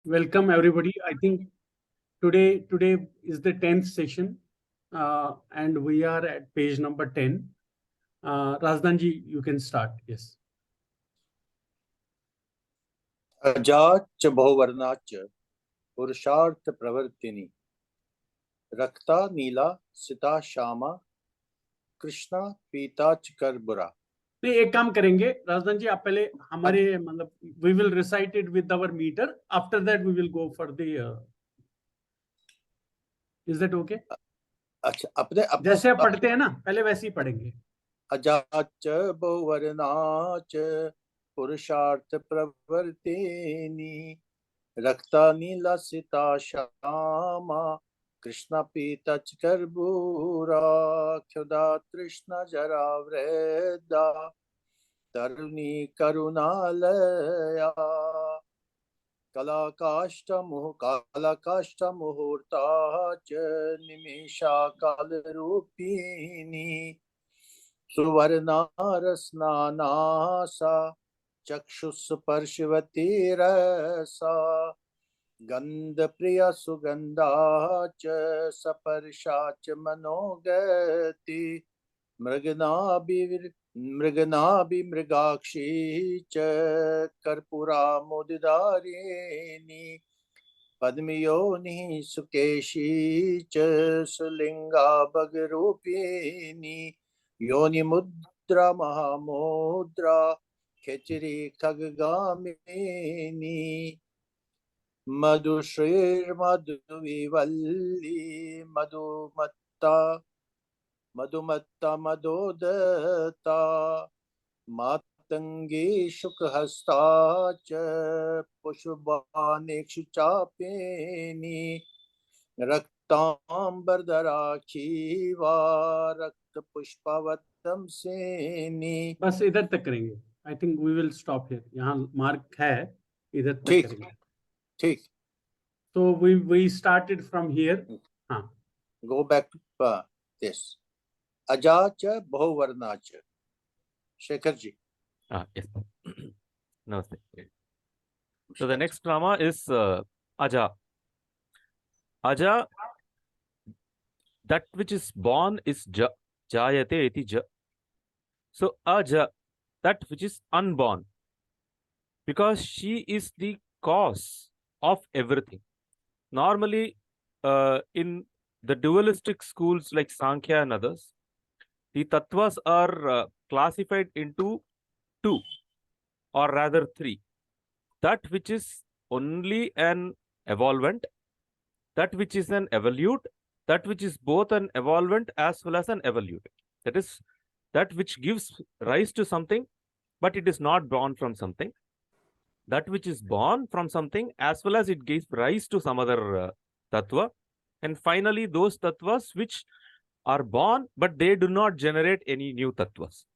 Welcome everybody. I think today is the 10th session, and we are at page number 10. Razdanji, you can start. Yes. अजाच बहुवर्णाच पुरुषार्थ प्रवर्तिनी रक्ता नीला सिता श्यामा कृष्णा पीताच कर्बुरा। नहीं, एक काम करेंगे राजदान जी, आप पहले हमारे मतलब we will recite it with our meter. After that we will go for the is that okay? अच्छा, अपने जैसे आप पढ़ते हैं ना, पहले वैसे ही पढ़ेंगे। अजाच बहुवर्णाच पुरुषार्थ प्रवर्तिनी रक्ता नीला सिता श्यामा कृष्णा पीताच कर्बूरा क्षुधा तृष्णा जरा वृद्धा तरुणी करुणालया कालाकाष्ठ मुहूर्ता च निमेषा कालरूपिणी सुवर्णा रसनासा चक्षुस्पर्शवती रसा गंधप्रिया सुगंधा च सपर्शा च मनोगति मृगनाभि च कर्पूरा मुदिदारिणी पद्मयोनिः सुकेशी च सुलिंगा भगरूपिणी योनिमुद्रा महामुद्रा खेचरी खगगामिनी मधुश्रीर्मधुविवल्ली मधुमत्ता मदोदता मातंगी शुकहस्ता च पुष्पानेक्षु चापेनी रक्तांबरधराखीवा रक्त पुष्पवत्तम सेनी। बस इधर तक करेंगे। I think we will stop here. यहाँ मार्क है, इधर तक करेंगे। ठीक। So we started from here. हाँ. Go back to this. Ajacha बहुवर्णाच. Shekhar ji. Yes. Namaste. So the next drama is Aja. Aja, that which is born is Ja. Jayate iti Ja. So Aja, that which is unborn. Because she is the cause of everything. Normally, in the dualistic schools like Sankhya and others, the tattvas are classified into two, or rather three. That which is only an evolvent, that which is an evolute, that which is both an evolvent as well as an evolute. That is, that which gives rise to something, but it is not born from something. That which is born from something as well as it gives rise to some other tattva. And finally, those tattvas which are born, but they do not generate any new tattvas.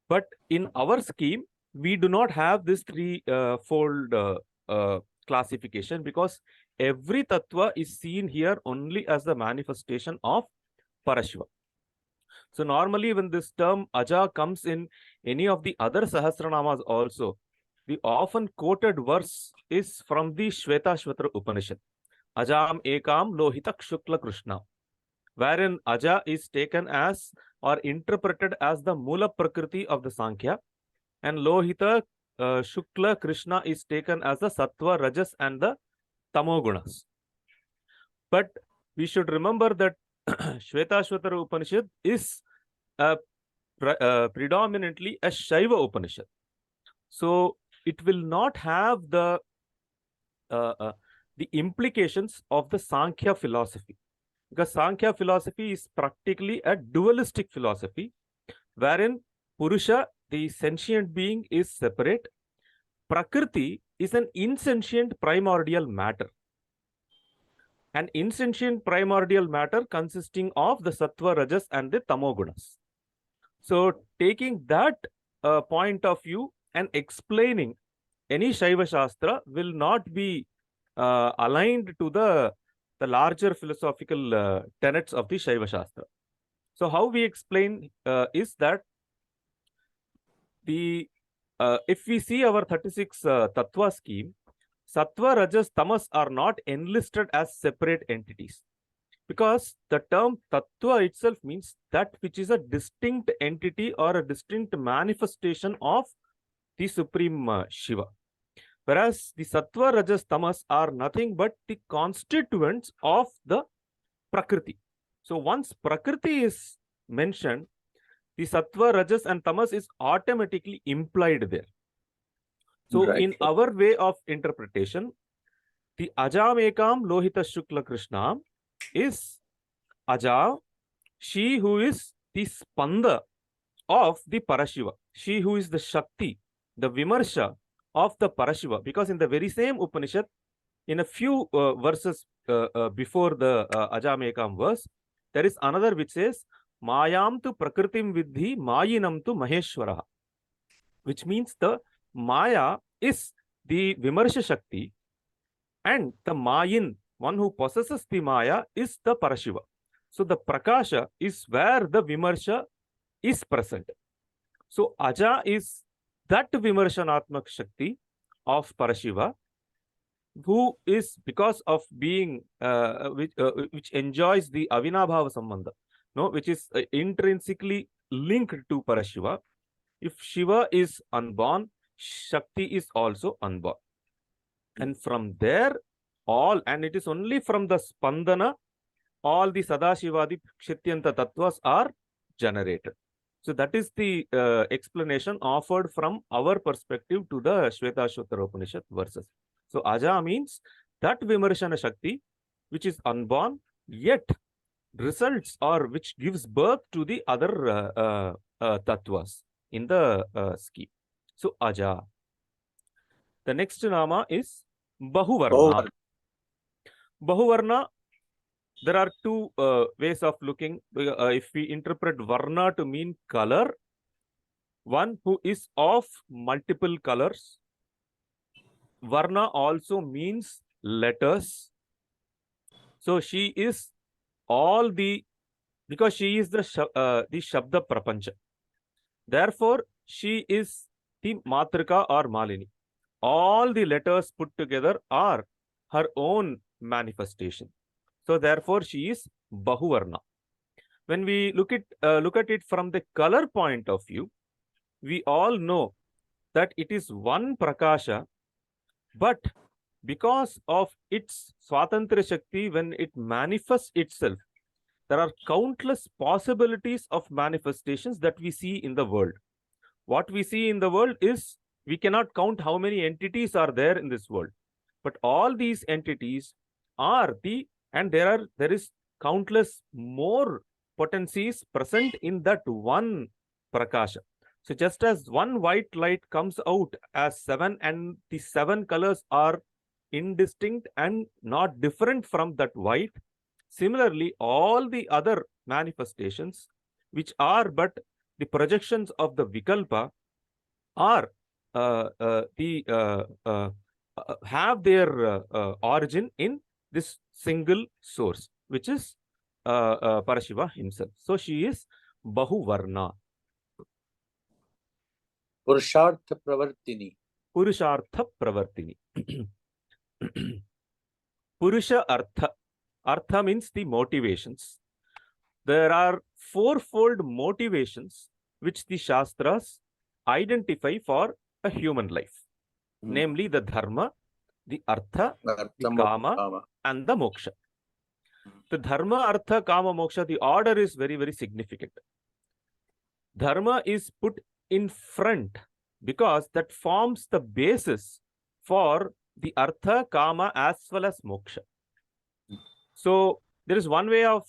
But in our scheme, we do not have this three-fold classification, because every tattva is seen here only as the manifestation of Parashiva. So normally when this term Aja comes in any of the other Sahasranamas also, the often quoted verse is from the Shvetashvatara Upanishad. Ajam ekam lohitak shukla krishna, wherein Aja is taken as or interpreted as the Mula Prakriti of the Sankhya, and Lohita Shukla Krishna is taken as the Sattva, Rajas and the Tamogunas. But we should remember that Shvetashvatara Upanishad is predominantly a Shaiva Upanishad. So it will not have the implications of the Sankhya philosophy, because Sankhya philosophy is practically a dualistic philosophy, wherein Purusha, the sentient being, is separate. Prakriti is an insentient primordial matter. An insentient primordial matter consisting of the Sattva, Rajas and the Tamogunas. So taking that point of view and explaining any Shaiva Shastra will not be aligned to the larger philosophical tenets of the Shaiva Shastra. So how we explain is that if we see our 36 Tattva scheme, Sattva, Rajas, Tamas are not enlisted as separate entities. Because the term Tattva itself means that which is a distinct entity or a distinct manifestation of the Supreme Shiva. Whereas the Sattva, Rajas, Tamas are nothing but the constituents of the Prakriti. So once Prakriti is mentioned, the Sattva, Rajas and Tamas is automatically implied there. So Right. in our way of interpretation, the Ajamekam Lohita Shukla Krishna is Aja, she who is the Spanda of the Parashiva, she who is the Shakti, the Vimarsha of the Parashiva. Because in the very same Upanishad, in a few verses before the Ajamekam verse, there is another which says, Mayam tu Prakritim Vidhi Mayinam tu Maheshwara, which means the Maya is the Vimarsha Shakti and the Mayin, one who possesses the Maya, is the Parashiva. So the Prakasha is where the Vimarsha is present. So Aja is that Vimarshanatmak Shakti of Parashiva, who is, because of being which enjoys the Avinabhava Sambandha, no, which is intrinsically linked to Parashiva. If Shiva is unborn, Shakti is also unborn. And from there, and it is only from the Spandana, all the Sadashivadi Kshityanta Tattvas are generated. So that is the explanation offered from our perspective to the Shvetashvatara Upanishad verses. So Aja means that Vimarshana Shakti, which is unborn, yet results or which gives birth to the other Tattvas in the scheme. So Aja. The next nama is Bahuvarna. Bahuvarna, there are two ways of looking. If we interpret Varna to mean color, one who is of multiple colors. Varna also means letters. So she is all the, because she is the Shabda Prapancha. Therefore, she is the Matrika or Malini. All the letters put together are her own manifestation. So therefore, she is Bahuvarna. When we look at it from the color point of view, we all know that it is one Prakasha, but because of its Swatantra Shakti, when it manifests itself, there are countless possibilities of manifestations that we see in the world. What we see in the world is, we cannot count how many entities are there in this world. But all these entities are and there is countless more potencies present in that one Prakasha. So just as one white light comes out as 7 and the 7 colors are indistinct and not different from that white, similarly, all the other manifestations, which are but the projections of the Vikalpa, are have their origin in this single source, which is Parashiva himself. So she is Bahuvarna. Purushartha Pravartini. Purushartha Pravartini. Purusha Artha. Artha means the motivations. There are fourfold motivations which the Shastras identify for a human life. Namely the Dharma, the Artha, the Kama, and the Moksha. The Dharma, Artha, Kama, Moksha, the order is very, very significant. Dharma is put in front because that forms the basis for the Artha, Kama, as well as Moksha. So there is one way of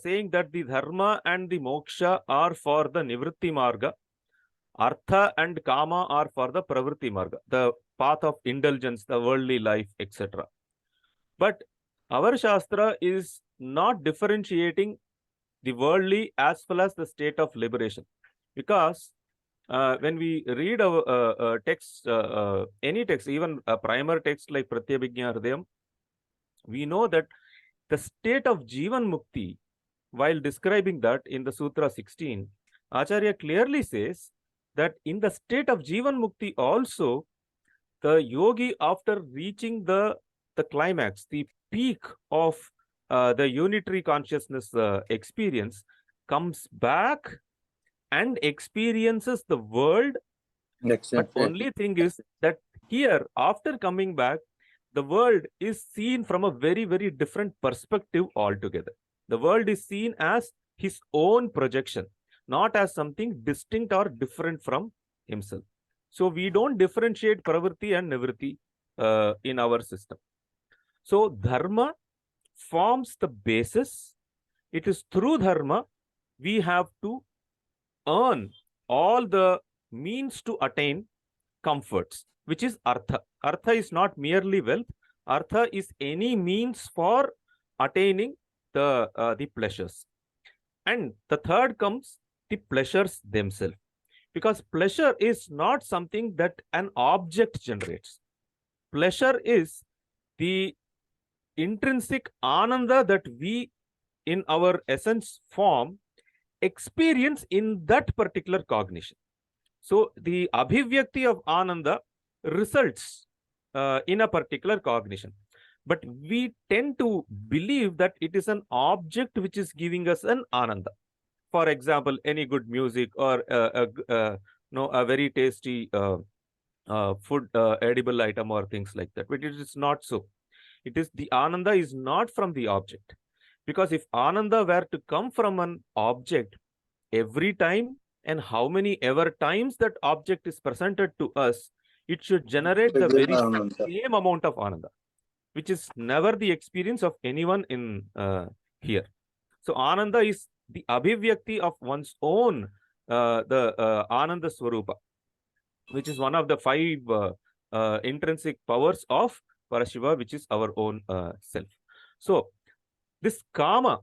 saying that the Dharma and the Moksha are for the Nivritti Marga. Artha and Kama are for the Pravritti Marga, the path of indulgence, the worldly life, etc. But our Shastra is not differentiating the worldly as well as the state of liberation. Because when we read our text, any text, even a primer text like Pratyabhijna Hridayam, we know that the state of Jivan Mukti, while describing that in the Sutra 16, Acharya clearly says that in the state of Jivan Mukti also, the yogi, after reaching the climax, the peak of the unitary consciousness experience, comes back and experiences the world. But Exactly. only thing is that here, after coming back, the world is seen from a very, very different perspective altogether. The world is seen as his own projection, not as something distinct or different from himself. So we don't differentiate pravritti and nivritti in our system. So dharma forms the basis. It is through dharma we have to earn all the means to attain comforts, which is artha. Artha is not merely wealth. Artha is any means for attaining the pleasures. And the third comes the pleasures themselves. Because pleasure is not something that an object generates. Pleasure is the intrinsic ananda that we, in our essence form, experience in that particular cognition. So the abhivyakti of ananda results in a particular cognition. But we tend to believe that it is an object which is giving us an ananda. For example, any good music or a very tasty food, edible item or things like that. But it is not so. It is the ananda is not from the object. Because if ananda were to come from an object, every time and how many ever times that object is presented to us, it should generate the very same amount of ananda, which is never the experience of anyone in here. So ananda is the abhivyakti of one's own, the ananda swarupa, which is one of the 5 intrinsic powers of Parashiva, which is our own self. So this kama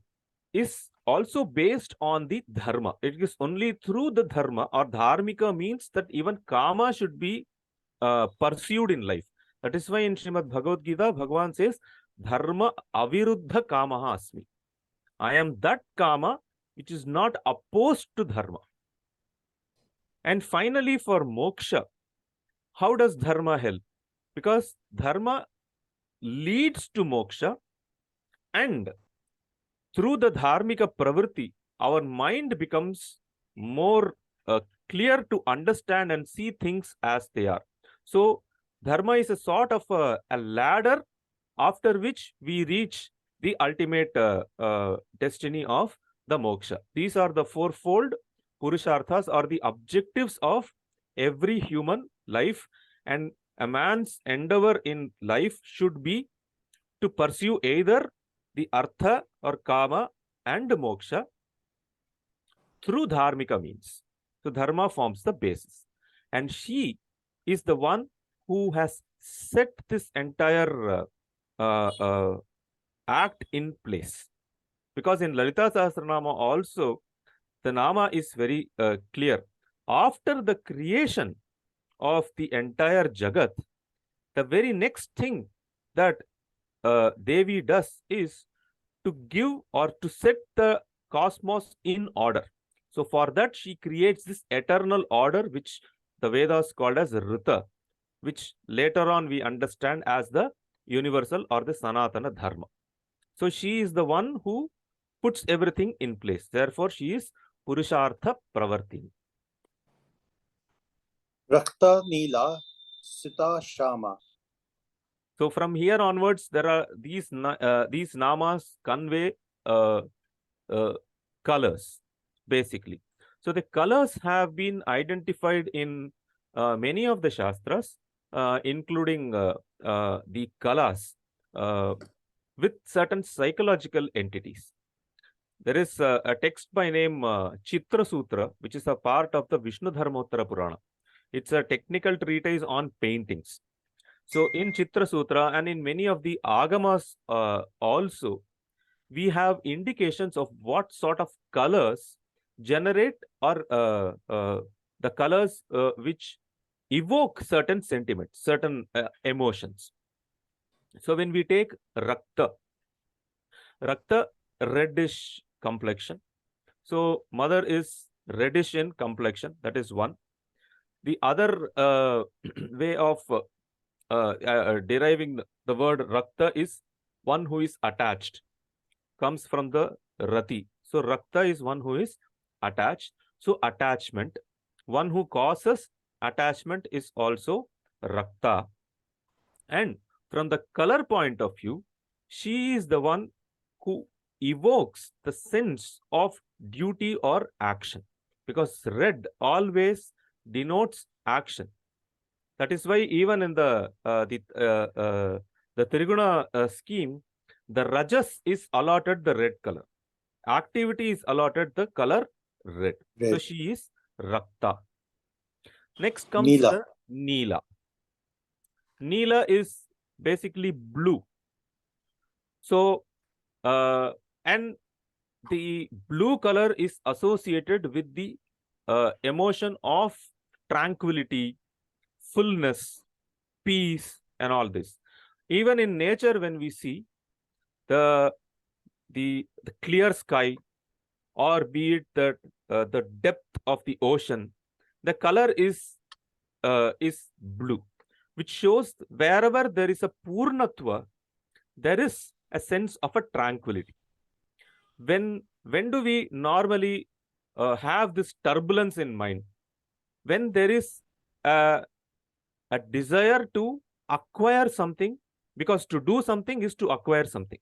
is also based on the dharma. It is only through the dharma, or dharmika means that even kama should be pursued in life. That is why in Srimad Bhagavad Gita, Bhagavan says, dharma aviruddha kamaha asmi. I am that kama which is not opposed to dharma. And finally, for moksha, how does dharma help? Because dharma leads to moksha, and through the dharmika pravritti, our mind becomes more clear to understand and see things as they are. So dharma is a sort of a ladder after which we reach the ultimate destiny of the moksha. These are the fourfold purusharthas, or the objectives of every human life, and a man's endeavor in life should be to pursue either the artha or kama and moksha through dharmika means. So dharma forms the basis, and she is the one who has set this entire act in place. Because in Lalita Sahasranama also, the nama is very clear. After the creation of the entire Jagat, the very next thing that Devi does is to give or to set the cosmos in order. So for that, she creates this eternal order, which the Vedas called as Rita, which later on we understand as the universal or the Sanatana Dharma. So she is the one who puts everything in place. Therefore, she is Purushartha Pravartini. Rakta Neela Sita Shama. So from here onwards, there are these namas convey colors, basically. So the colors have been identified in many of the Shastras, including the kalas, with certain psychological entities. There is a text by name Chitra Sutra, which is a part of the Vishnu Dharmottara Purana. It's a technical treatise on paintings. So in Chitra Sutra and in many of the Agamas also, we have indications of what sort of colors generate, or the colors which evoke certain sentiments, certain emotions. So when we take Rakta, reddish complexion. So mother is reddish in complexion, that is one. The other way of deriving the word Rakta is one who is attached, comes from the Rati. So Rakta is one who is attached. So attachment, one who causes attachment is also Rakta. And from the color point of view, she is the one who evokes the sense of duty or action, because red always denotes action. That is why even in the Triguna scheme, the Rajas is allotted the red color. Activity is allotted the color red. So Red. she is Rakta. Next comes Neela. the Neela. Neela is basically blue. So, and the blue color is associated with the emotion of tranquility, fullness, peace, and all this. Even in nature, when we see the clear sky, or be it the depth of the ocean, the color is blue, which shows wherever there is a Purnatva, there is a sense of a tranquility. When do we normally have this turbulence in mind? When there is a desire to acquire something, because to do something is to acquire something,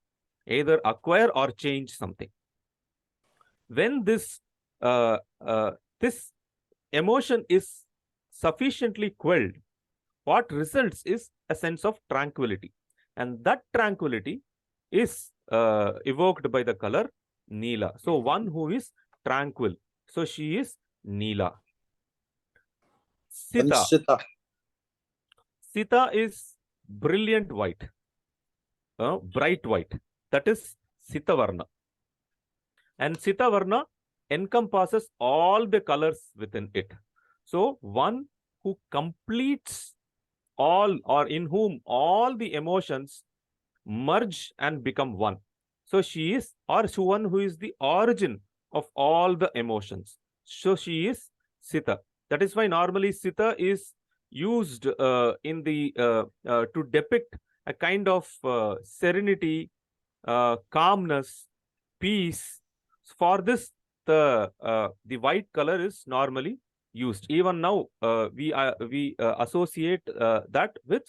either acquire or change something. When this this emotion is sufficiently quelled, what results is a sense of tranquility, and that tranquility is evoked by the color Neela. So one who is tranquil. So she is Neela. Sita. Sita. Sita is brilliant white, bright white. That is Sita Varna. And Sita Varna encompasses all the colors within it. So one who completes all, or in whom all the emotions merge and become one. So she is, or one who is the origin of all the emotions. So she is Sita. That is why normally Sita is used in the to depict a kind of serenity, calmness, peace. For this, the white color is normally used. Even now, we associate that with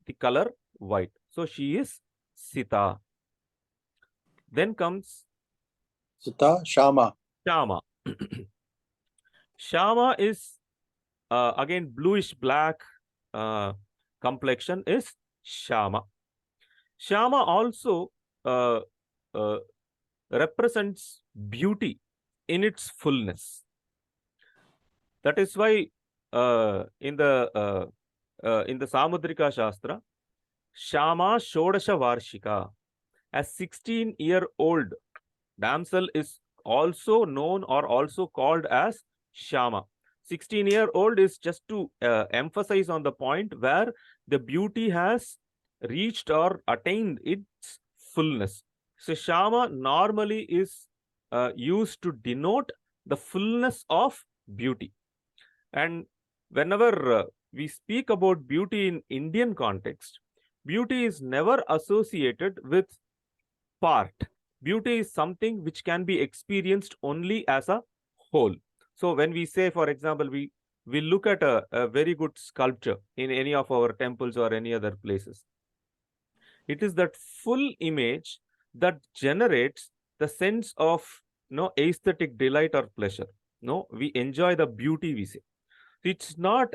the color white. So she is Sita. Then comes Sita. Shama. Shama. Shama is again bluish black complexion is Shama. Shama also represents beauty in its fullness. That is why in the Samudrika Shastra, Shama Shodasha Varshika, a 16-year-old damsel is also known or also called as Shama. 16-year-old is just to emphasize on the point where the beauty has reached or attained its fullness. So Shama normally is used to denote the fullness of beauty. And whenever we speak about beauty in Indian context, beauty is never associated with part. Beauty is something which can be experienced only as a whole. So when we say, for example, we look at a very good sculpture in any of our temples or any other places, it is that full image that generates the sense of aesthetic delight or pleasure. We enjoy the beauty, we say. It's not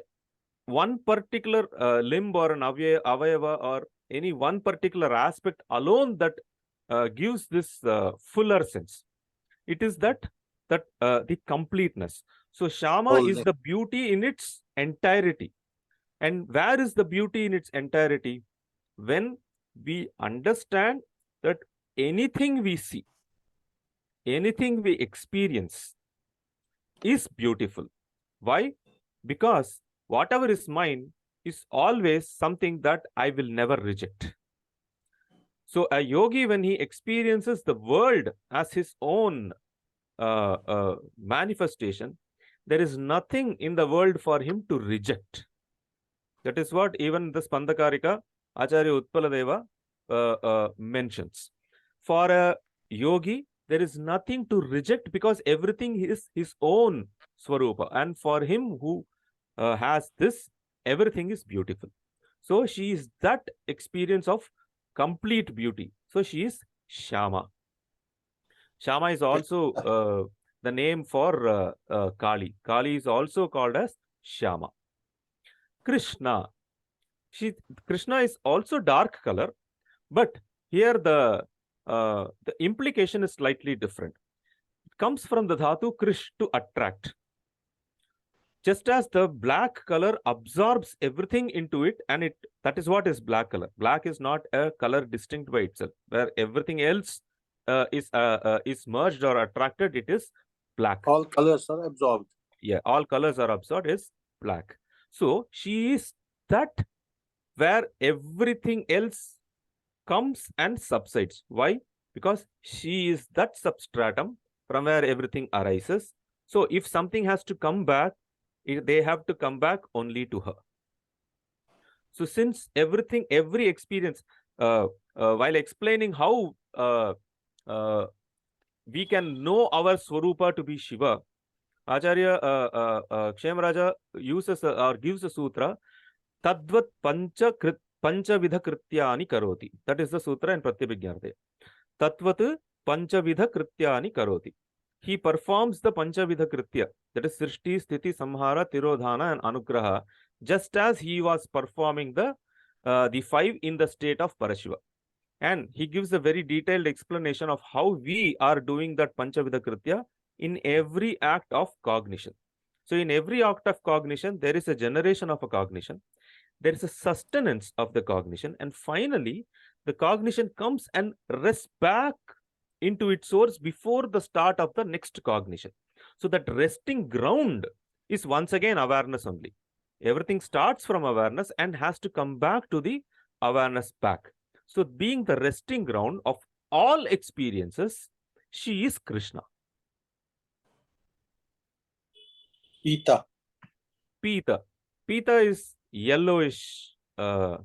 one particular limb or an avayava or any one particular aspect alone that gives this fuller sense. It is that the completeness. So Shama is the beauty in its entirety. And where is the beauty in its entirety? When we understand that anything we see, anything we experience is beautiful. Why? Because whatever is mine is always something that I will never reject. So a yogi, when he experiences the world as his own manifestation, there is nothing in the world for him to reject. That is what even the Spandakarika Acharya Utpaladeva mentions. For a yogi, there is nothing to reject because everything is his own Swarupa. And for him who has this, everything is beautiful. So she is that experience of complete beauty. So she is Shama. Shama is also the name for Kali. Kali is also called as Shama. Krishna. Krishna is also dark color, but here the implication is slightly different. It comes from the dhatu krish, to attract. Just as the black color absorbs everything into it, and that is what is black color. Black is not a color distinct by itself, where everything else is merged or attracted. It is black. All colors are absorbed. Yeah, all colors are absorbed is black. So she is that where everything else comes and subsides. Why? Because she is that substratum from where everything arises. So if something has to come back, they have to come back only to her. So since every experience, while explaining how we can know our Swarupa to be Shiva, Acharya Kshemaraja uses or gives a sutra, Tadvat Panchavidha Krityani Karoti. That is the sutra in Pratyabhignarde. Tatvat Panchavidha Krityani Karoti. He performs the Panchavidha Kritya, that is Srishti, Sthiti, Samhara, Tirodhana and Anugraha, just as he was performing the 5 in the state of Parashiva. And he gives a very detailed explanation of how we are doing that Panchavidha Kritya in every act of cognition. So in every act of cognition, there is a generation of a cognition. There is a sustenance of the cognition. And finally, the cognition comes and rests back into its source before the start of the next cognition. So that resting ground is once again awareness only. Everything starts from awareness and has to come back to the awareness back. So being the resting ground of all experiences, she is Krishna. Pita. Pita. Pita is yellowish, where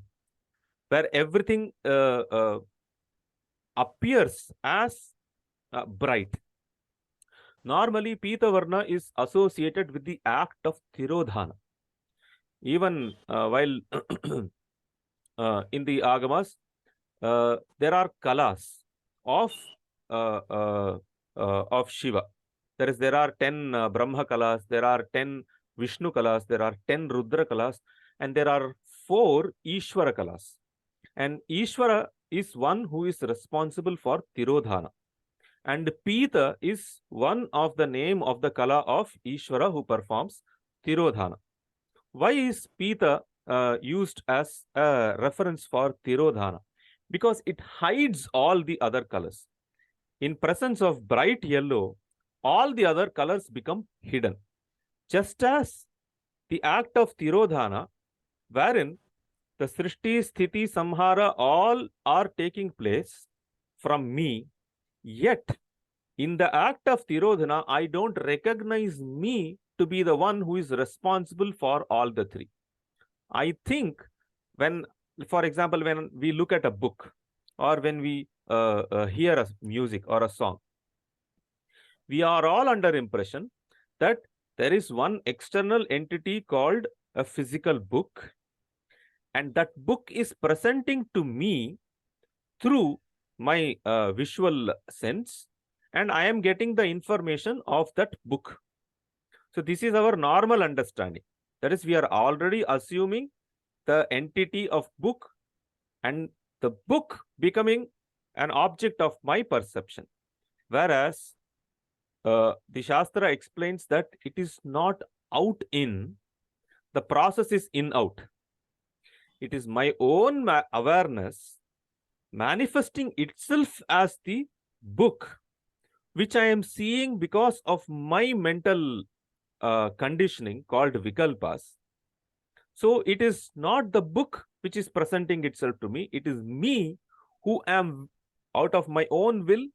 everything appears as bright. Normally, Pita Varna is associated with the act of Tirodhana. Even while in the Agamas, there are kalas of Shiva. There are 10 Brahma kalas, there are 10 Vishnu kalas, there are 10 Rudra kalas, and there are 4 Ishvara kalas. And Ishvara is one who is responsible for Tirodhana. And Pita is one of the name of the kala of Ishvara who performs Tirodhana. Why is Pita used as a reference for Tirodhana? Because it hides all the other colors. In presence of bright yellow, all the other colors become hidden. Just as the act of Tirodhana, wherein the Srishti, Sthiti, Samhara, all are taking place from me, yet in the act of Tirodhana, I don't recognize me to be the one who is responsible for all the 3. I think when, for example, when we look at a book or when we hear a music or a song, we are all under impression that there is one external entity called a physical book, and that book is presenting to me through my visual sense, and I am getting the information of that book. So this is our normal understanding. That is, we are already assuming the entity of book and the book becoming an object of my perception. Whereas the Shastra explains that it is not out-in, the process is in-out. It is my own awareness manifesting itself as the book, which I am seeing because of my mental conditioning called Vikalpas. So it is not the book which is presenting itself to me. It is me who am, out of my own will,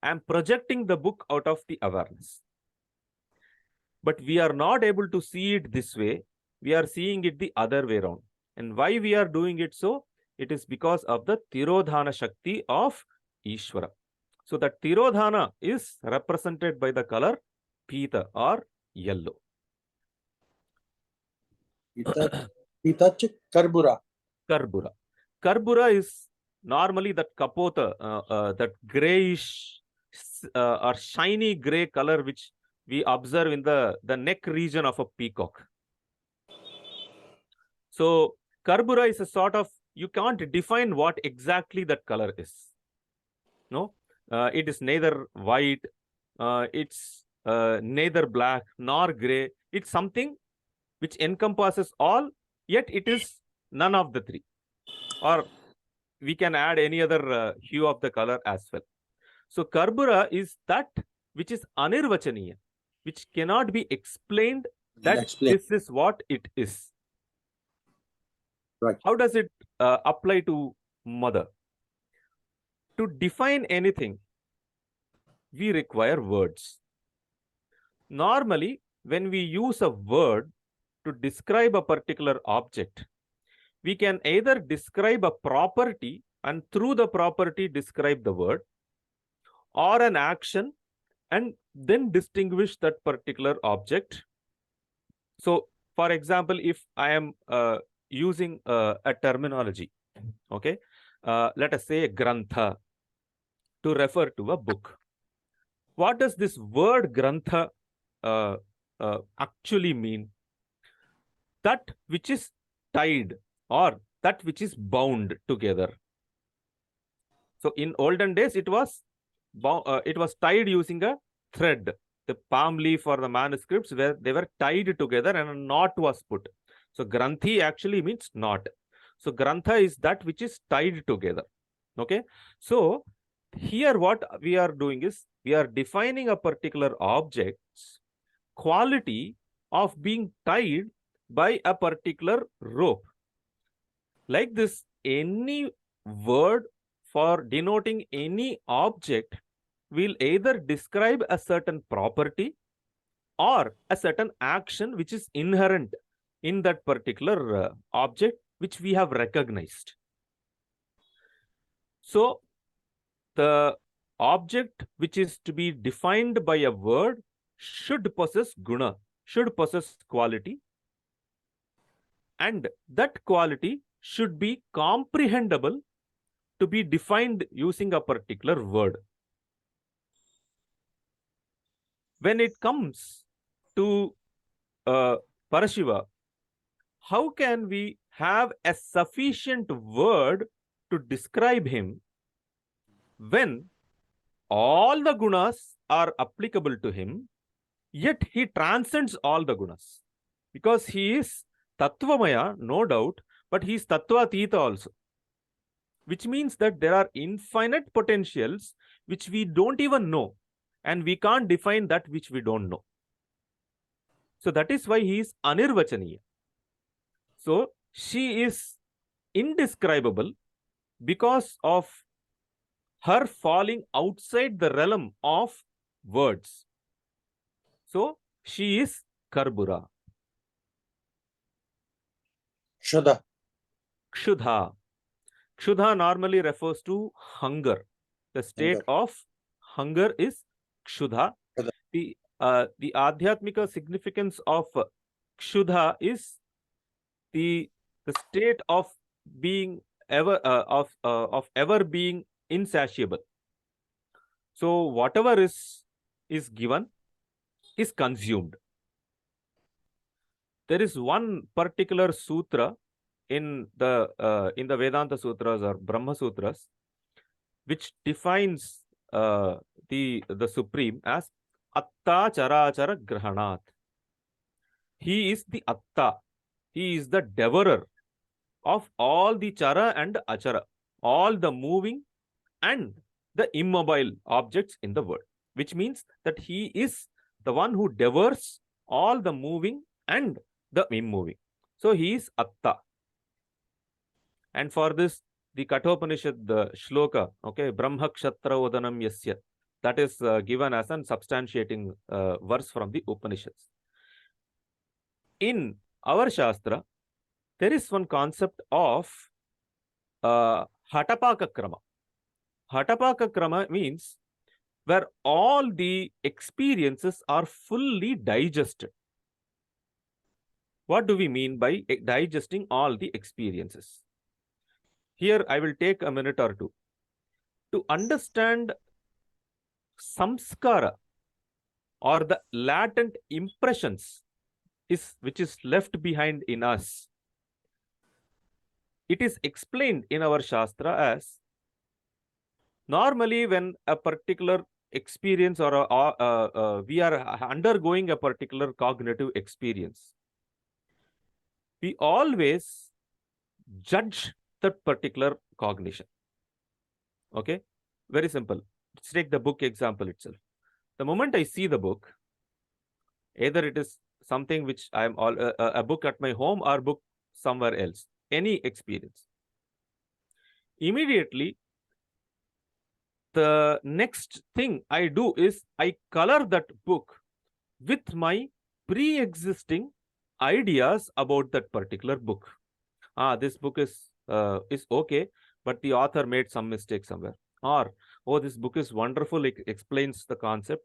am projecting the book out of the awareness. But we are not able to see it this way. We are seeing it the other way around. And why we are doing it so? It is because of the Tirodhana Shakti of Ishvara. So that Tirodhana is represented by the color Pita or yellow. Pitach Karbura. Karbura. Karbura is normally that kapota, that grayish or shiny gray color which we observe in the neck region of a peacock. So Karbura is a sort of, you can't define what exactly that color is. No, it is neither white, it's neither black nor gray. It's something which encompasses all, yet it is none of the three. Or we can add any other hue of the color as well. So Karbura is that which is anirvachaniya, which cannot be explained that Explain. this is what it is. Right. How does it apply to mother? To define anything, we require words. Normally, when we use a word to describe a particular object, we can either describe a property and through the property describe the word, or an action and then distinguish that particular object. So, for example, if I am using a terminology, okay, let us say a grantha to refer to a book. What does this word grantha actually mean? That which is tied or that which is bound together. So in olden days, it was tied using a thread. The palm leaf for the manuscripts where they were tied together and a knot was put. So granthi actually means knot. So grantha is that which is tied together. Okay. So here what we are doing is we are defining a particular object's quality of being tied by a particular rope. Like this, any word for denoting any object will either describe a certain property or a certain action which is inherent in that particular object which we have recognized. So the object which is to be defined by a word should possess guna, should possess quality, and that quality should be comprehensible to be defined using a particular word. When it comes to Parashiva, how can we have a sufficient word to describe him when all the gunas are applicable to him, yet he transcends all the gunas? Because he is Tattvamaya, no doubt, but he is Tattvatita also. Which means that there are infinite potentials which we don't even know, and we can't define that which we don't know. So that is why he is Anirvachaniya. So she is indescribable because of her falling outside the realm of words. So she is Karbura. Kshudha. Kshudha. Kshudha normally refers to hunger. The state of hunger is Kshudha. The Adhyatmika significance of Kshudha is the state of being ever of ever being insatiable. So whatever is given is consumed. There is one particular sutra in the Vedanta Sutras or Brahma Sutras, which defines the Supreme as Atta Charachara Grahanat. He is the Atta. He is the devourer of all the Chara and Achara, all the moving and the immobile objects in the world, which means that he is the one who devours all the moving and the immoving. So he is Atta. And for this, the Kathopanishad shloka, okay, Brahma Kshatra Odanam Yasya, that is given as an substantiating verse from the Upanishads. In our Shastra, there is one concept of Hatapaka Krama. Hatapaka Krama means where all the experiences are fully digested. What do we mean by digesting all the experiences? Here, I will take a minute or two. To understand samskara or the latent impressions which is left behind in us, it is explained in our Shastra as normally when a particular experience or we are undergoing a particular cognitive experience, we always judge that particular cognition. Okay, very simple. Let's take the book example itself. The moment I see the book, either it is something which I am a book at my home or book somewhere else, any experience, immediately the next thing I do is I color that book with my pre-existing ideas about that particular book. This book is okay, but the author made some mistake somewhere. Or, oh, this book is wonderful, it explains the concept,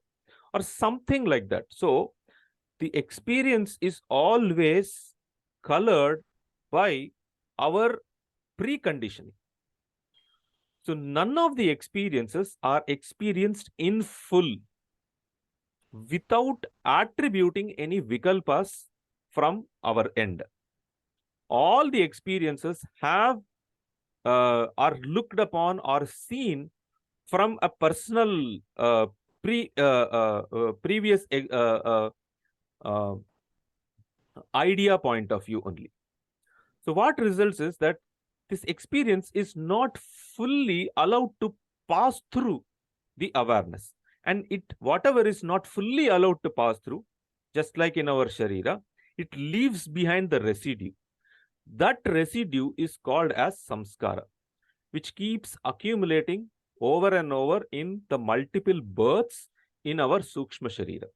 or something like that. So the experience is always colored by our preconditioning. So none of the experiences are experienced in full without attributing any vikalpas from our end. All the experiences have are looked upon or seen from a personal previous idea point of view only. So what results is that this experience is not fully allowed to pass through the awareness, and whatever is not fully allowed to pass through, just like in our sharira, it leaves behind the residue. That residue is called as samskara, which keeps accumulating over and over in the multiple births in our sukshma sharira.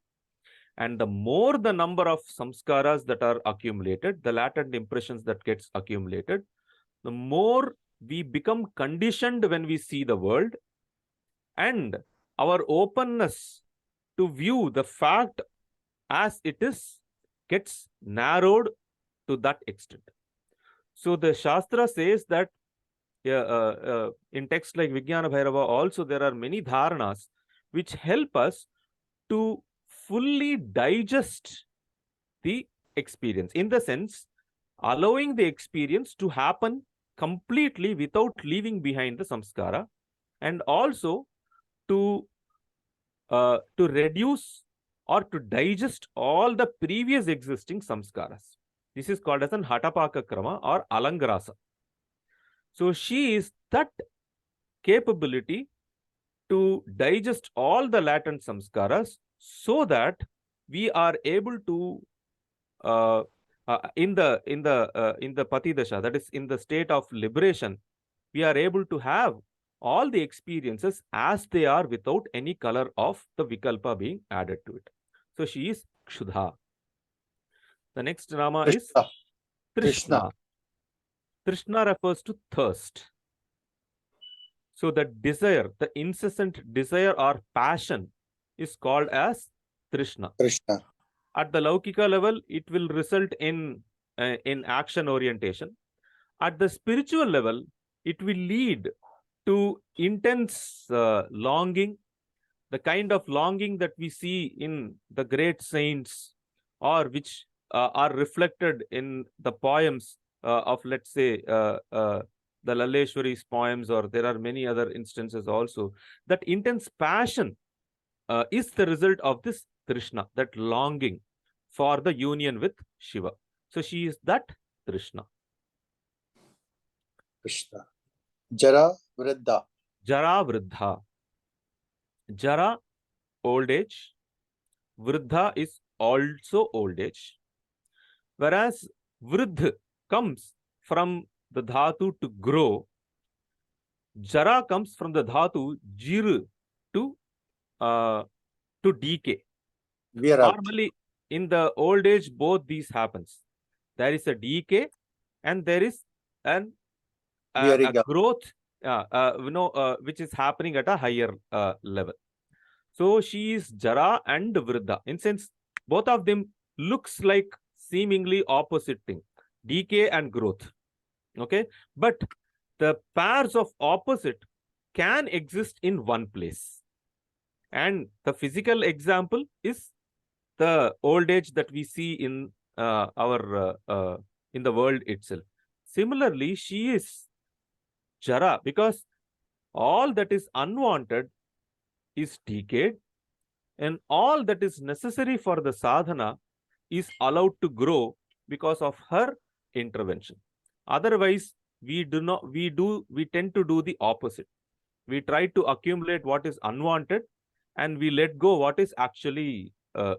And the more the number of samskaras that are accumulated, the latent impressions that gets accumulated, the more we become conditioned when we see the world, and our openness to view the fact as it is gets narrowed to that extent. So the Shastra says that in texts like Vijnana Bhairava also there are many dharanas which help us to fully digest the experience, in the sense allowing the experience to happen completely without leaving behind the samskara, and also to reduce or to digest all the previous existing samskaras. This is called as an Hatapaka Krama or Alangarasa. So she is that capability to digest all the latent samskaras so that we are able to in the Pati Dasha, that is in the state of liberation, we are able to have all the experiences as they are without any color of the vikalpa being added to it. So she is Kshudha. The next Nama is Trishna. Trishna refers to thirst. So the desire, the incessant desire or passion is called as Trishna. At the Laukika level, it will result in action orientation. At the spiritual level, it will lead to intense longing, the kind of longing that we see in the great saints, or which are reflected in the poems of, let's say, the Laleshwari's poems, or there are many other instances also. That intense passion is the result of this Trishna, that longing for the union with Shiva. So she is that Trishna. Krishna. Jara Vriddha. Jara Vriddha. Jara, old age. Vriddha is also old age. Whereas Vriddh comes from the dhatu to grow, Jara comes from the dhatu jir to decay. Normally, in the old age, both these happens. There is a decay and there is an Bearing a up. growth, which is happening at a higher level. So she is Jara and Vriddha. In sense, both of them looks like seemingly opposite thing, decay and growth. Okay, but the pairs of opposite can exist in one place. And the physical example is the old age that we see in in the world itself. Similarly, she is Jara because all that is unwanted is decayed, and all that is necessary for the sadhana is allowed to grow because of her intervention. Otherwise, we tend to do the opposite. We try to accumulate what is unwanted and we let go what is actually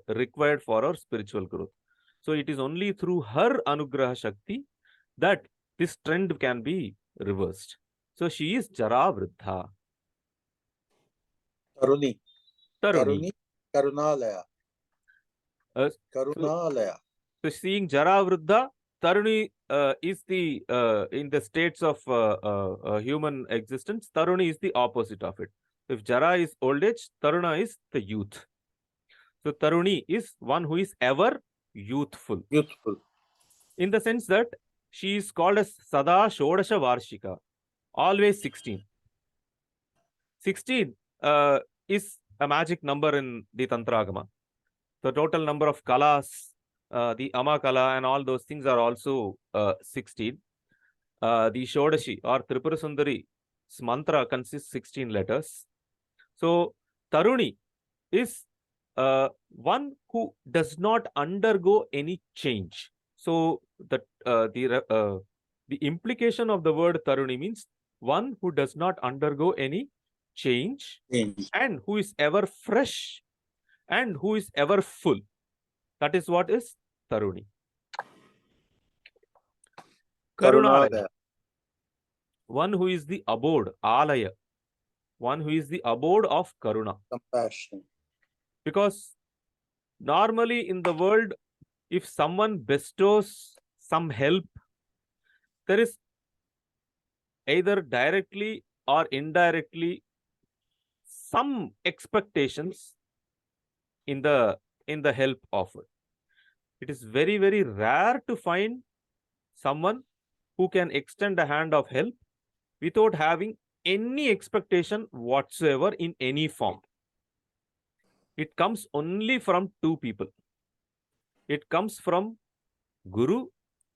required for our spiritual growth. So it is only through her Anugraha Shakti that this trend can be reversed. So she is Jara Vriddha. Taruni. Taruni. Karunalaya. Uh, Karunalaya. So seeing Jara Vriddha, Taruni is the in the states of human existence. Taruni is the opposite of it. If Jara is old age, Taruna is the youth. So Taruni is one who is ever youthful. Youthful. In the sense that she is called as Sada Shodasha Varshika, always 16. 16 is a magic number in the Tantragama. The total number of kalas, the Amakala and all those things are also 16. The Shodashi or Tripura Sundari's mantra consists 16 letters. So Taruni is one who does not undergo any change. So the implication of the word Taruni means one who does not undergo any change and who is ever fresh and who is ever full. That is what is Taruni. Karunalaya. One who is the abode, Alaya. One who is the abode of Karuna. Compassion. Because normally in the world, if someone bestows some help, there is either directly or indirectly some expectations in the help offered. It is very, very rare to find someone who can extend a hand of help without having any expectation whatsoever in any form. It comes only from two people. It comes from Guru,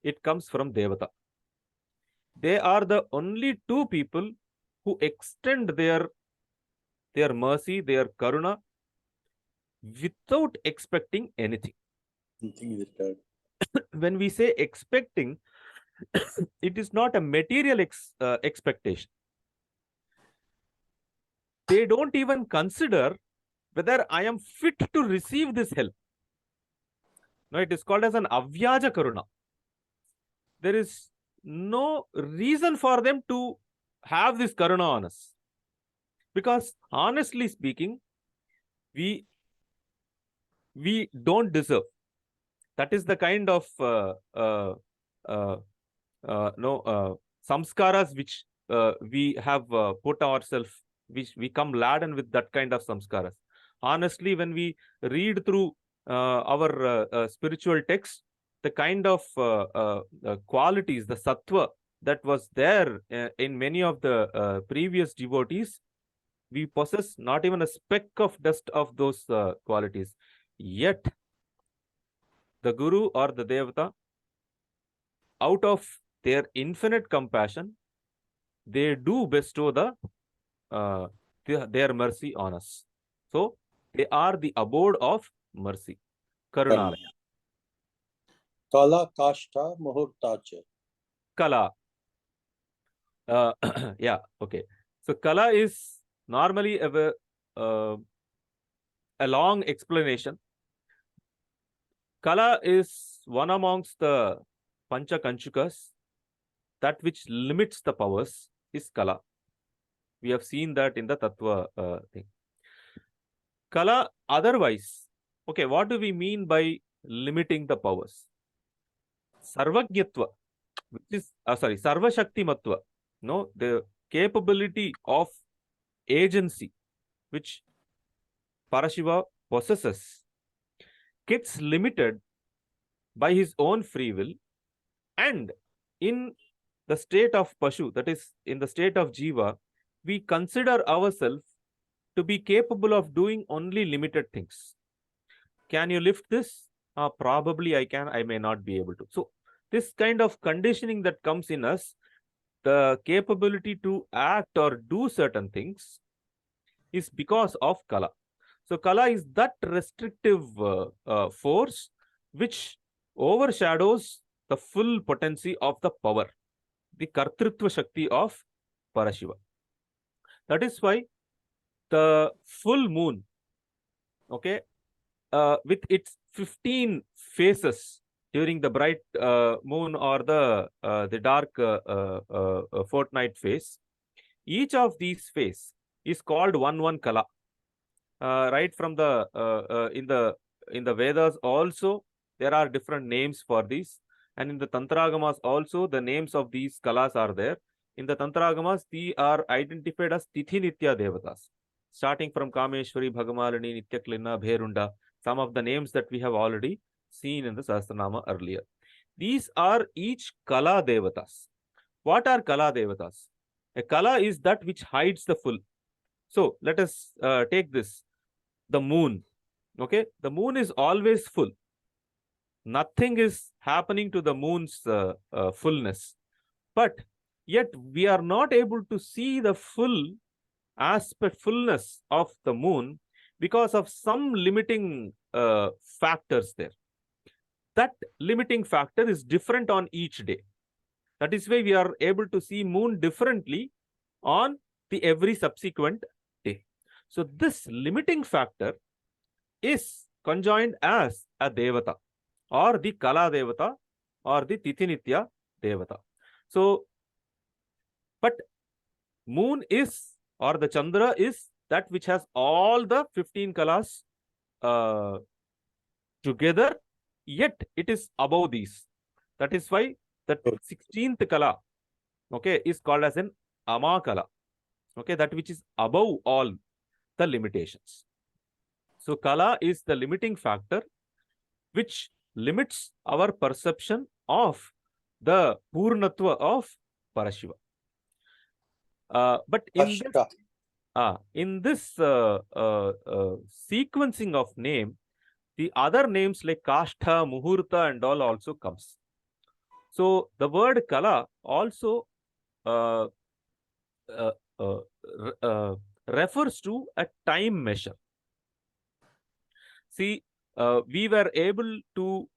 it comes from Devata. They are the only two people who extend their mercy, their karuna, without expecting anything. When we say expecting, it is not a material expectation. They don't even consider whether I am fit to receive this help. No, it is called as an avyaja karuna. There is no reason for them to have this karuna on us. Because honestly speaking, we don't deserve. That is the kind of samskaras which we have put ourselves, which we come laden with that kind of samskaras. Honestly, when we read through our spiritual texts, the kind of qualities, the sattva that was there in many of the previous devotees, we possess not even a speck of dust of those qualities. Yet, the Guru or the Devata, out of their infinite compassion, they do bestow their mercy on us. So, they are the abode of mercy. Karunalaya. Kala Kashta Muhurtacha. Kala. Yeah, okay. So, Kala is normally a long explanation. Kala is one amongst the Pancha Kanchukas. That which limits the powers is Kala. We have seen that in the Tattva thing. Kala, otherwise, okay, what do we mean by limiting the powers? Sarvajñatva. which is Sarva Shakti Matva. No, the capability of agency which Parashiva possesses gets limited by his own free will, and in the state of Pashu, that is, in the state of Jiva, we consider ourselves to be capable of doing only limited things. Can you lift this? Probably I can, I may not be able to. So this kind of conditioning that comes in us, the capability to act or do certain things, is because of Kala. So Kala is that restrictive force which overshadows the full potency of the power, the Kartritva Shakti of Parashiva. That is why the full moon, okay, with its 15 phases during the bright moon or the dark fortnight phase, each of these phases is called one Kala. Right from the in the Vedas also there are different names for these, and in the Tantragamas also the names of these Kalas are there. In the Tantragamas, they are identified as Tithi Nitya Devatas, starting from Kameshwari, Bhagamalini, Nityaklina, Bherunda, some of the names that we have already seen in the Sahasranama earlier. These are each Kala Devatas. What are Kala Devatas? A Kala is that which hides the full. So let us take this. The moon, okay? The moon is always full. Nothing is happening to the moon's fullness. But yet we are not able to see the full aspect, fullness of the moon because of some limiting factors there. That limiting factor is different on each day. That is why we are able to see moon differently on the every subsequent day. So this limiting factor is conjoined as a Devata, or the Kala Devata, or the Tithi-Nitya Devata. So, but moon is, or the Chandra is, that which has all the 15 Kalas together, yet it is above these. That is why the 16th Kala, okay, is called as an Amakala, okay, that which is above all the limitations. So Kala is the limiting factor which limits our perception of the Purnatva of Parashiva. But in this sequencing of name, the other names like Kashtha, Muhurta and all also comes. So the word Kala also refers to a time measure. See, we were able to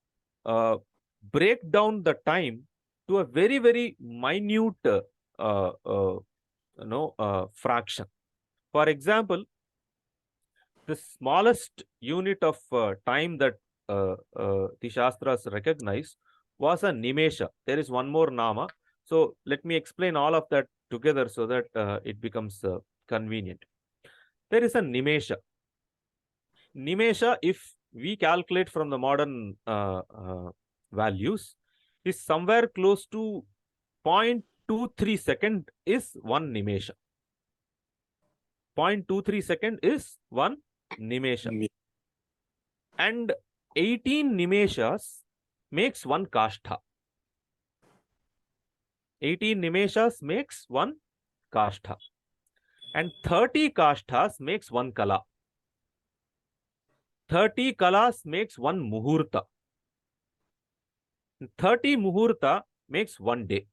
break down the time to a very, very minute fraction. For example, the smallest unit of time that the Shastras recognize was a Nimesha. There is one more Nama. So let me explain all of that together so that it becomes convenient. There is a Nimesha. Nimesha, if we calculate from the modern values, is somewhere close to 0.23 second is one Nimesha. 0.23 second is one Nimesha. And 18 Nimeshas makes one Kashtha. 18 Nimeshas makes one Kashtha. And 30 Kashthas makes one Kala. 30 Kalas makes one Muhurta. 30 Muhurta makes one day.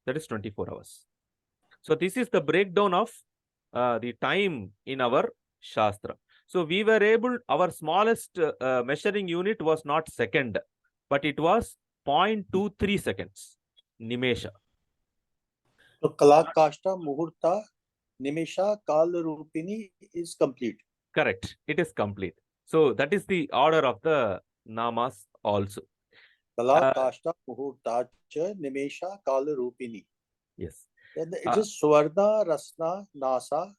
That is 24 hours. So this is the breakdown of the time in our Shastra. So we were able, our smallest measuring unit was not second, but it was 0.23 seconds, Nimesha. So Kala, Kashta, Muhurta, Nimesha, Kala Rupini is complete. Correct. It is complete. So that is the order of the Namas also. Kala, Kashta, Muhurta, Nimesha, Kala Rupini. Yes. And it is Swarna, Rasna, Nasa,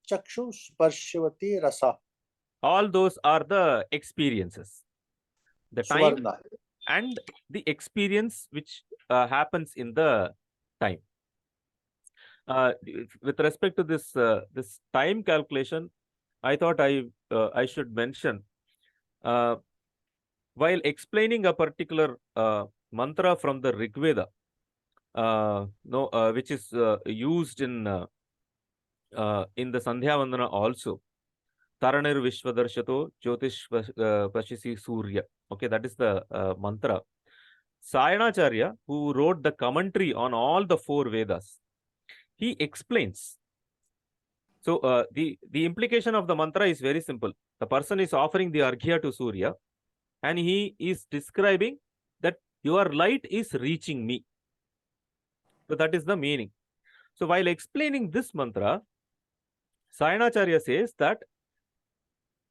Chakshu, Sparshvati, Rasa. All those are the experiences. The time Swarna. and the experience which happens in the time. With respect to this this time calculation, I thought I should mention while explaining a particular mantra from the Rig Veda, which is used in the Sandhya Vandana also. Taranir Vishwadarshato Jyotish Pashisi Surya. Okay, that is the mantra. Sayanacharya, who wrote the commentary on all the 4 Vedas, he explains. So the implication of the mantra is very simple. The person is offering the Arghya to Surya, and he is describing that your light is reaching me. So that is the meaning. So while explaining this mantra, Sayanacharya says that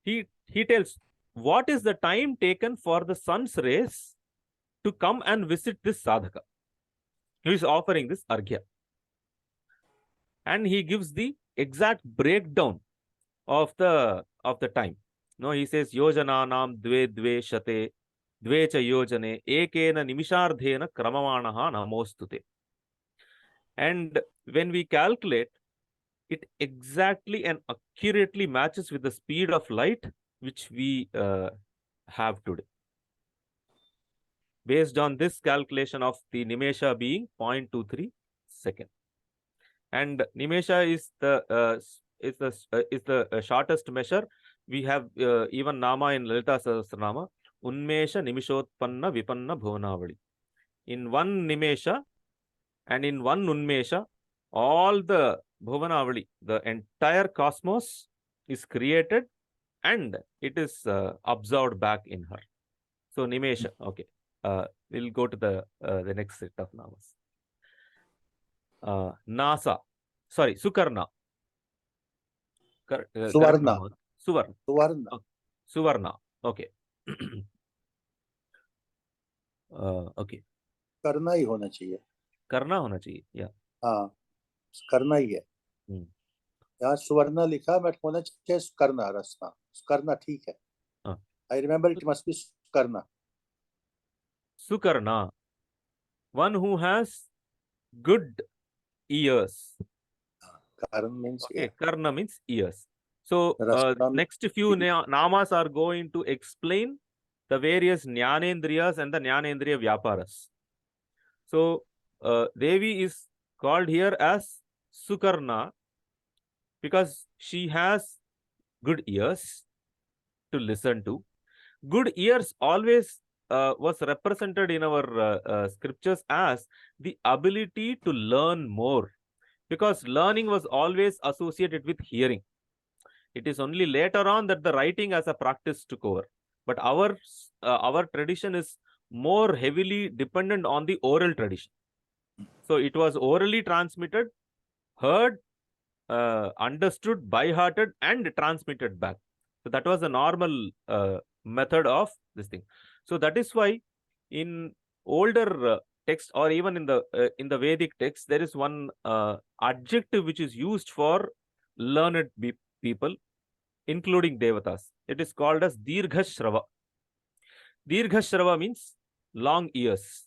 he tells what is the time taken for the sun's rays to come and visit this sadhaka. He is offering this Arghya. And he gives the exact breakdown of the time. No, he says yojananam dve dve shate dve cha yojane ekena nimishardhena kramavanaha namostute. And when we calculate, it exactly and accurately matches with the speed of light which we have today. Based on this calculation of the Nimesha being 0.23 second. And Nimesha is the shortest measure. We have even Nama in Lalita Sahasranama, Unmesha Nimishotpanna Vipanna Bhuvanavali. In one Nimesha and in one Unmesha, all the Bhuvanavali, the entire cosmos is created and it is absorbed back in her. So Nimesha, okay. We'll go to the next set of namas. Nasa, sorry, Sukarna. Suvarna. Suvarna. Suvarna. Suvarna. Okay. Okay. करना ही होना चाहिए. करना होना चाहिए. Yeah. हाँ, करना ही है. यहाँ सुवर्णा लिखा, बट होना चाहिए करना. रसना, करना ठीक है. I remember it must be करना. Sukarna, one who has good ears. Karna means, okay, yeah. Karna means ears. So Rasna next few namas are going to explain the various Jnanendriyas and the Jnanendriya Vyaparas. So Devi is called here as Sukarna because she has good ears to listen to. Good ears always was represented in our scriptures as the ability to learn more, because learning was always associated with hearing. It is only later on that the writing as a practice took over. But our tradition is more heavily dependent on the oral tradition. So it was orally transmitted, heard, understood, by-hearted, and transmitted back. So that was a normal method of this thing. So that is why in older text, or even in the Vedic text, there is one adjective which is used for learned people, including Devatas. It is called as Dirghashrava. Dirghashrava means long ears.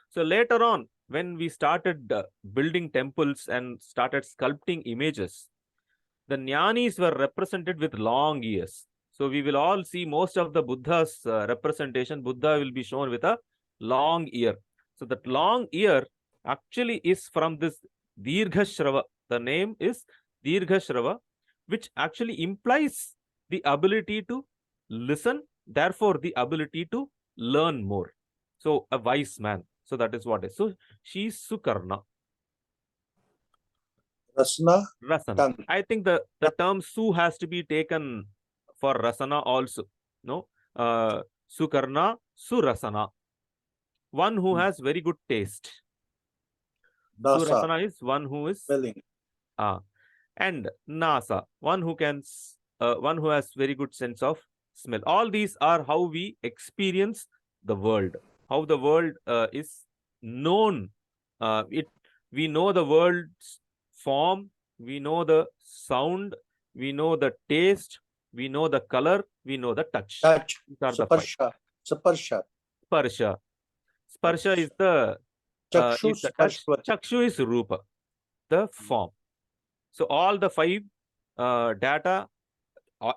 So later on, when we started building temples and started sculpting images, the Jnanis were represented with long ears. So we will all see most of the Buddha's representation. Buddha will be shown with a long ear. So that long ear actually is from this Dirghashrava. The name is Dirghashrava, which actually implies the ability to listen, therefore the ability to learn more. So a wise man. So that is what is. So she is Sukarna. Rasana. Rasana. I think the term Su has to be taken for Rasana also. No? Sukarna, Surasana. One who has very good taste. Nasa. Surasana is one who is Smelling. And Nasa, one who can one who has very good sense of smell. All these are how we experience the world, how the world is known. We know the world's form, we know the sound, we know the taste, we know the color, we know the touch. Touch. These are the Sparsha. five. Sparsha. Sparsha. Sparsha is the Chakshu is the touch. Sparshvati. Chakshu is Rupa, the form. So all the 5 data,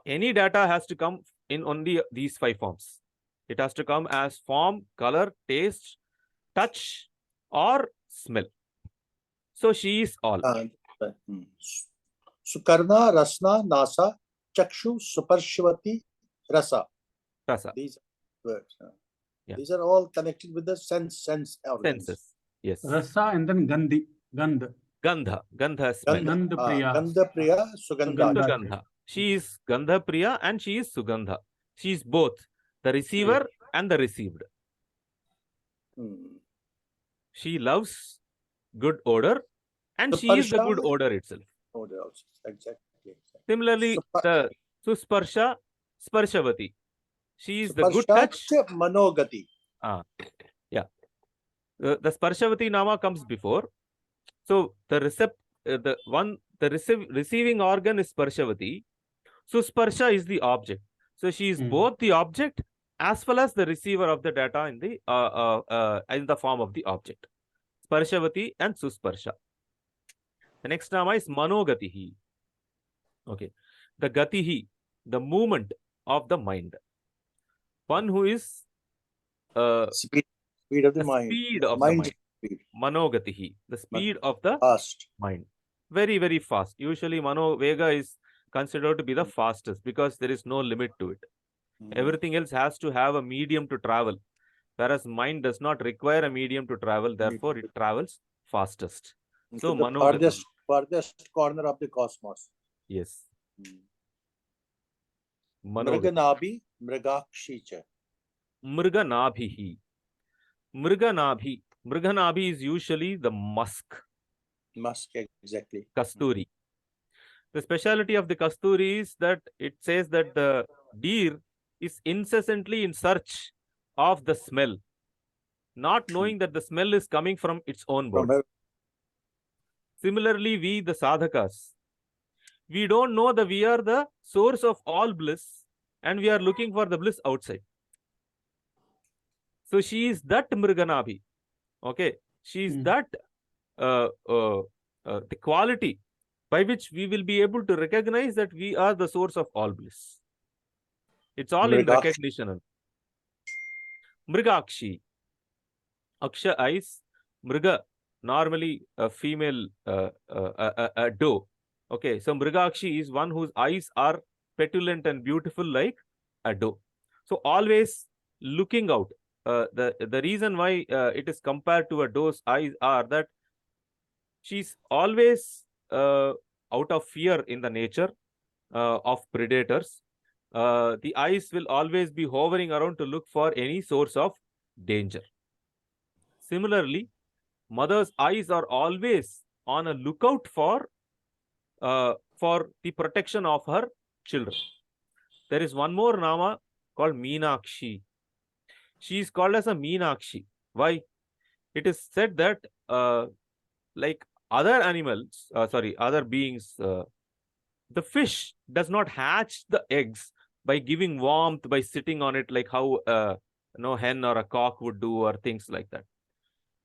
any data has to come in only these 5 forms. It has to come as form, color, taste, touch, or smell. So she is all. Sukarna, Rasna, Nasa, Chakshu, Suparshvati, Rasa. Rasa. These words. Yeah. These are all connected with the sense organs. Senses. Yes. Rasa and then Gandhi. Gandha. Gandha smell. Gandha Priya. Gandha Priya, Sugandha. Sugandha. She is Gandha Priya and she is Sugandha. She is both the receiver and the received. She loves good odor and she is the good odor itself. Odor also. Exactly. Similarly, the Susparsha, Sparshavati. She is the good touch. Manogati. Yeah. The Sparshavati Nama comes before. So the receiving organ is Sparshavati. So Sparsha is the object. So she is both the object as well as the receiver of the data in the form of the object. Sparshavati and Susparsha. The next Nama is Manogatihi. Okay. The Gatihi, the movement of the mind. One who is Speed of the mind. Speed of the mind. Speed. Manogatihi, the speed of the fast mind. Very, very fast. Usually Mano Vega is considered to be the fastest because there is no limit to it. Everything else has to have a medium to travel, whereas mind does not require a medium to travel, therefore it travels fastest. So the farthest corner of the cosmos. Yes. Mrganabhi, Mragakshi. Mrganabhihi. Mrganabhi. Mrganabhi is usually the musk. Musk, exactly. Kasturi. The speciality of the Kasturi is that it says that the deer is incessantly in search of the smell, not knowing that the smell is coming from its own body. Similarly, we, the sadhakas, we don't know that we are the source of all bliss and we are looking for the bliss outside. So she is that Mriganabhi. Okay. She is that the quality by which we will be able to recognize that we are the source of all bliss. It's all in recognition. Mrigakshi. Aksha eyes. Mriga, normally a female doe. Okay, so Mrigakshi is one whose eyes are petulant and beautiful like a doe. So always looking out. The reason why it is compared to a doe's eyes are that she's always out of fear in the nature of predators. The eyes will always be hovering around to look for any source of danger. Similarly, mother's eyes are always on a lookout for the protection of her children. There is one more Nama called Meenakshi. She is called as a Meenakshi. Why? It is said that like other animals, other beings, the fish does not hatch the eggs by giving warmth, by sitting on it like how hen or a cock would do or things like that.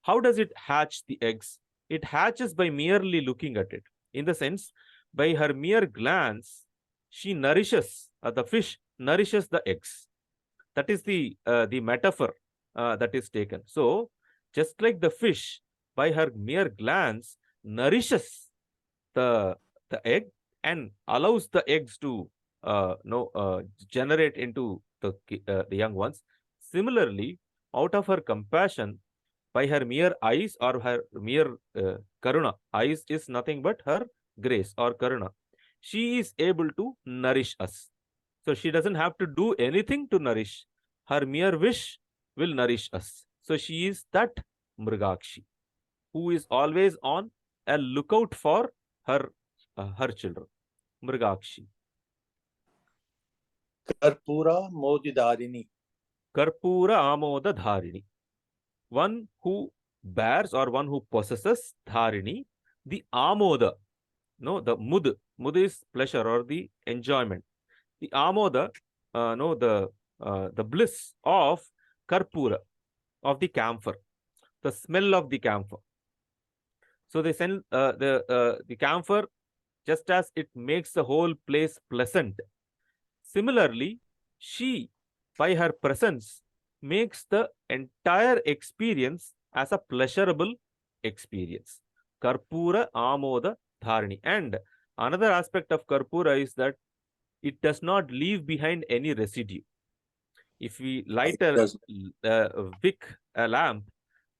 How does it hatch the eggs? It hatches by merely looking at it. In the sense, by her mere glance, she nourishes, the fish nourishes the eggs. That is the metaphor that is taken. So, just like the fish, by her mere glance, nourishes the egg and allows the eggs to generate into the young ones. Similarly, out of her compassion, by her mere eyes or her mere karuna, eyes is nothing but her grace or karuna, she is able to nourish us. So she doesn't have to do anything to nourish. Her mere wish will nourish us. So she is that Mrigakshi, who is always on a lookout for her children. Mrigakshi. Karpura Modidarini. Karpura Amoda Dharini. One who bears or one who possesses Dharini, the Amoda, the Mud. Mud is pleasure or the enjoyment. The Amoda, the bliss of Karpura. of the camphor, the smell of the camphor. So they send the camphor, just as it makes the whole place pleasant. Similarly, she, by her presence, makes the entire experience as a pleasurable experience. Karpura Amoda Dharani. And another aspect of Karpura is that it does not leave behind any residue. If we light a wick, a lamp,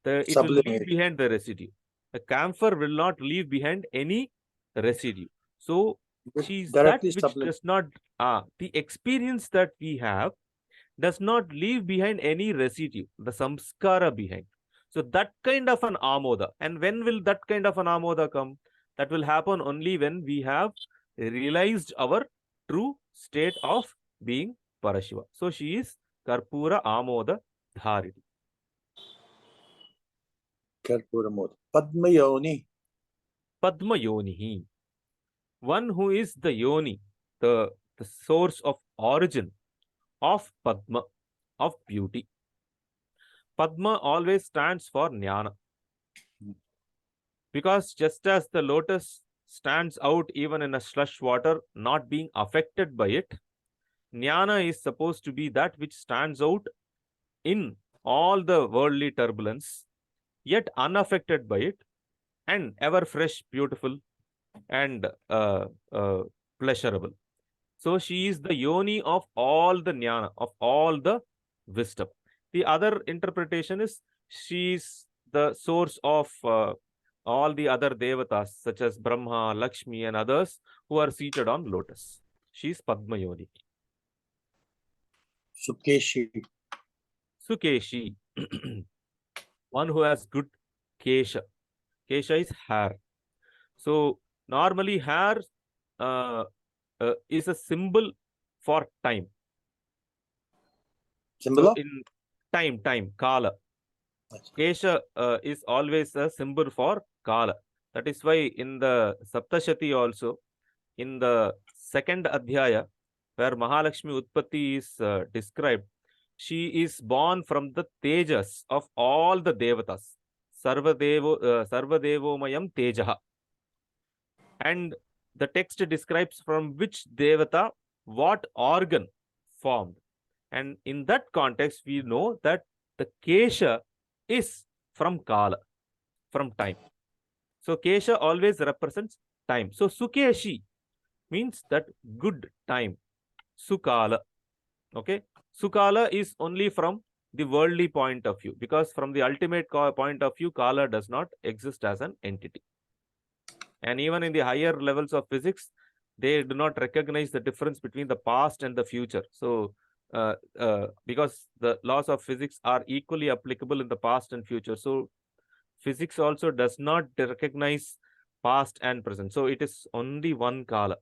it will leave behind the residue. A camphor will not leave behind any residue. So she's that which does not, the experience that we have does not leave behind any residue, the samskara behind. So that kind of an amoda. And when will that kind of an amoda come? That will happen only when we have realized our true state of being Parashiva. So she is Karpura Amoda Dharini. Karpura Amoda. Padma Yoni. Padma Yonihi. One who is the Yoni, the source of origin of Padma, of beauty. Padma always stands for Jnana. Because just as the lotus stands out even in a slush water, not being affected by it, Jnana is supposed to be that which stands out in all the worldly turbulence, yet unaffected by it, and ever fresh, beautiful, and pleasurable. So she is the Yoni of all the Jnana, of all the wisdom. The other interpretation is she is the source of all the other devatas, such as Brahma, Lakshmi, and others who are seated on lotus. She is Padma Yoni. Sukeshi. Sukeshi. One who has good Kesha. Kesha is hair. So normally hair is a symbol for time. Symbol so in time, Kala. Kesha is always a symbol for Kala. That is why in the Saptashati also, in the second Adhyaya, where Mahalakshmi Utpatti is described, she is born from the Tejas of all the Devatas. Sarvadevomayam Tejaha. And the text describes from which Devata, what organ formed. And in that context, we know that the Kesha is from Kala, from time. So Kesha always represents time. So Sukeshi means that good time. Sukala. Okay. Sukala is only from the worldly point of view, because from the ultimate point of view, Kala does not exist as an entity. And even in the higher levels of physics, they do not recognize the difference between the past and the future. So, because the laws of physics are equally applicable in the past and future. So, physics also does not recognize past and present. So, it is only one Kala.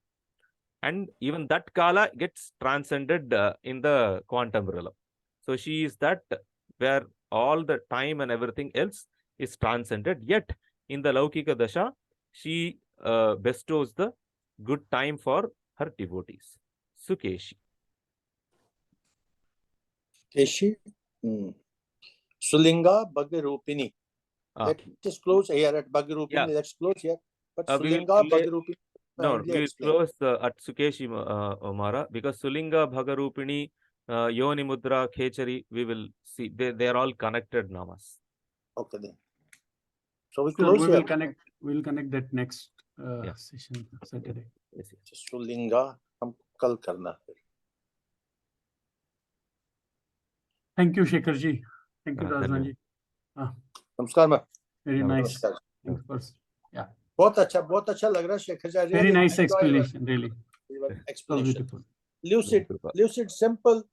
And even that Kala gets transcended in the quantum realm. So, she is that where all the time and everything else is transcended. Yet, in the Laukika Dasha, she bestows the good time for her devotees. Sukeshi. Keshi. Sulinga Bhagarupini. Let us close here at Bhagarupini. Yeah. Let's close here. But Sulinga Bhagarupini. No, we will close at Sukeshi Mara, because Sulinga, Bhagarupini, Yoni Mudra, Khechari, we will see. They are all connected namas. Okay then. So we Sure, close we here. will connect that next Yeah. session Saturday. Yes, yes. Sulinga हम कल करना है. Thank you, Shekhar ji. Thank you, Razdan धन्यवाद. ji. नमस्कार ma'am. Very nice. नमस्कार. Thank you for- Yeah. बहुत अच्छा लग रहा है Shekhar ji. Very nice explanation, really. So Explanation. beautiful. Lucid, simple,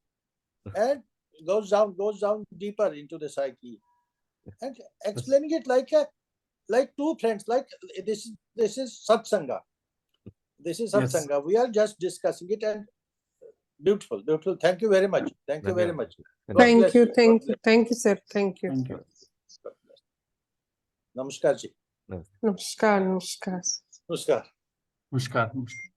and goes down deeper into the psyche, and explaining it like two friends. Like this is satsanga. This is Yes. satsanga. We are just discussing it, and beautiful. Thank you very much. Thank you very much. God Thank bless you, God thank you, bless. thank you, sir. Thank you. Thank you. God bless. नमस्कार जी. Namaskar, namaskar. नमस्कार. Namaskar. Namaskar.